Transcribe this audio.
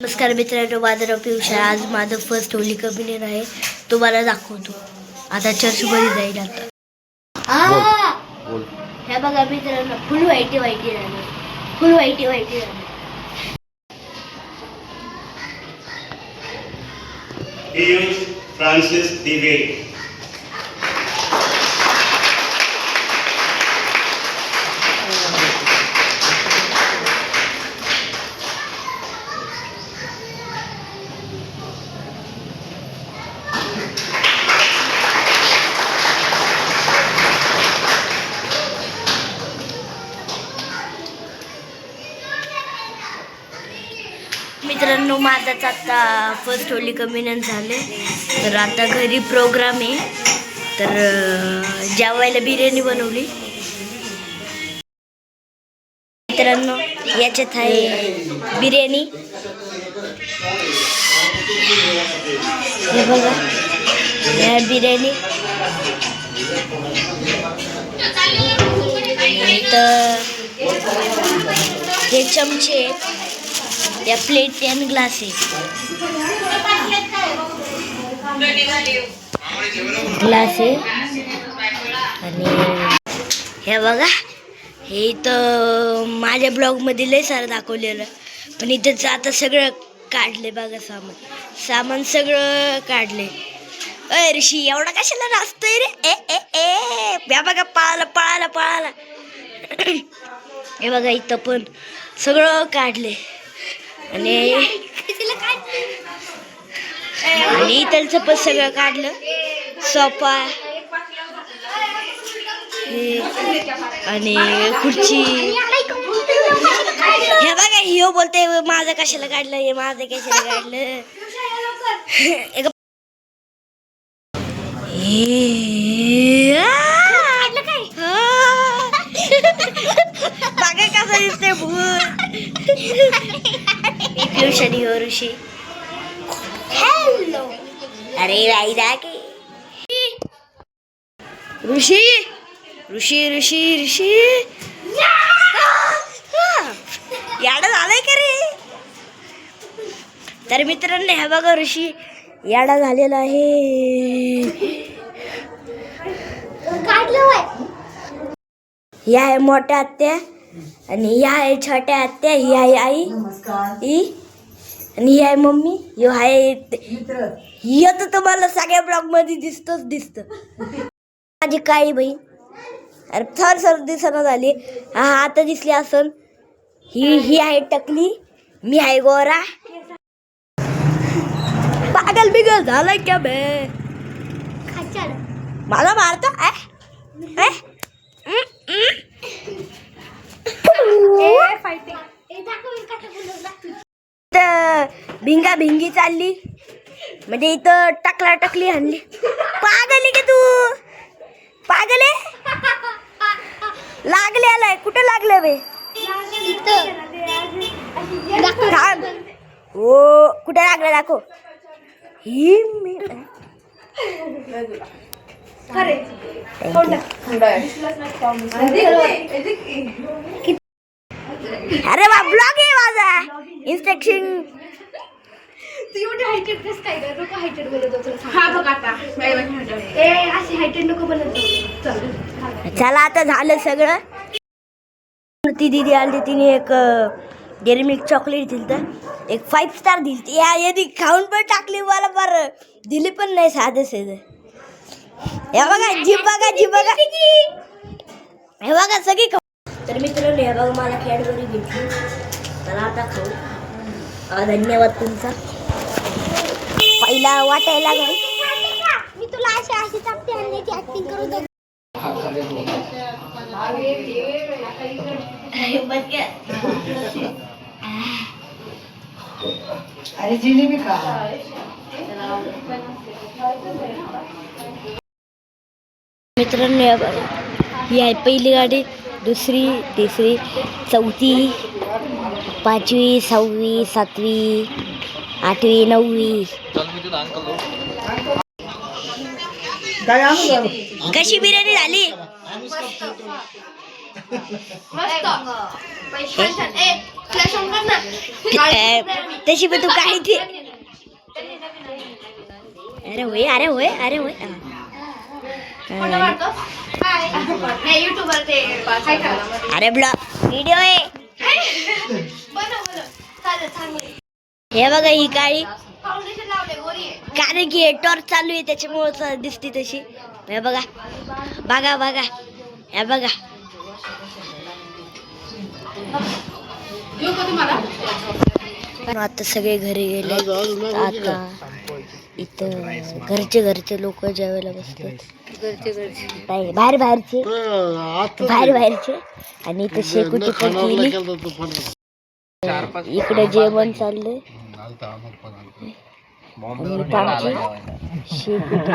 नमस्कार मित्रांनो, माझं नाव पियुष आहे. आज माझं फर्स्ट होली कम्युनियन आहे. तुम्हाला दाखवतो. आता चर्चमध्ये जाईल. आता हे बघा मित्रांनो, फुल व्हाईटी झालं. फुल व्हाईटी झालं. फ्रान्सिस दिवे. मित्रांनो, माझाच आता फर्स्ट होली कम्युनियन झाले. तर आता घरी प्रोग्राम आहे. तर जेवायला बिर्याणी बनवली. मित्रांनो, याच्यात आहे बिर्याणी. हे बघा, या बिर्याणी. तर हे चमचे, या प्लेट आणि ग्लास आहे. ग्लास आहे. आणि हे बघा, हे इथं माझ्या ब्लॉगमध्ये लय सारं दाखवलेलं, पण इथं आता सगळं काढले. बघा, सामान सगळं काढले. अय ऋषी, एवढा कशाला नाचतोय रे? ए ए ए बघा, पळाला. हे बघा, इथं पण सगळं काढले. आणि इथलचं पण सगळं काढलं. सोफा आणि खुर्ची. हे बघा, ह्यो बोलते माझं कशाला काढलं, हे माझं कशाला काढलं. बघा कसं दिसतंय भूत. पियुष आणि ऋषी. हॅलो. अरे राईदा की ऋषी याडा झालाय का रे? तर मित्रांनो, हे बघा, ऋषी याडा झालेला आहे. या आहे मोठ्या आत्या आणि या आहे छोट्या आत्या. ही आहे आई आणि ही आहे मम्मी. ह्यो आहे ह्यो तर तुम्हाला सगळ्या ब्लॉग मध्ये दिसत. माझी काळी बहीण. अरे थर दिसना झाली. हा आता दिसली असन. ही आहे टकली. मी आहे गोरा. पागल बिगल झालाय क्या बे? मला मारतो. भिंगा भिंगी चालली, म्हणजे इथं टकली हल्ली. पागल आहे का तू? पागल आहे? लागले आलाय. कुठं लागलं बे? थांब. हो, कुठे लागलं दाखव. ही मी अरे वा, ब्लॉग आहे माझा. इन्स्ट्रक्शन. चला, आता झालं सगळं. ती दीदी आली, तिने एक डेअरी मिल्क चॉकलेट दिली. तर एक 5 स्टार दिली. यादी खाऊन पण टाकली. मला बरं दिली पण नाही. साधे. हे बघा, जीभ बघा. हे बघा, सगळी खाऊ. तर मित्रांनो, हे बघा, मला कॅडबरी भेटली. चला आता खाऊ. धन्यवाद तुमचा. पहिला वाटायला लागेल. मी तुला अशी चापटी आणण्याची ऍक्टिंग करू दे. अरे जिलेबी खा. मित्रांनो, ही आहे पहिली गाडी. दुसरी, तिसरी, चौथी, 5वी, 6वी, 7वी, 8वी, 9वी. कशी बिर्याणी झाली? तशी पण तू काही ते अरे होय अरे होय अरे होय अरे ब्लॉग व्हिडिओ आहे हे बघा ही काळी कारण की टॉर्च चालू आहे त्याच्यामुळे दिसते तशी हे बघा बघा बघा हे बघा आता सगळे घरी गेले आता इथं घरचे लोक जेवायला बसतात नाही बाहेरचे आणि इथं शेकोटी पण केली इकडे जेवण चाललंय आणि इथं आमची शेकोटी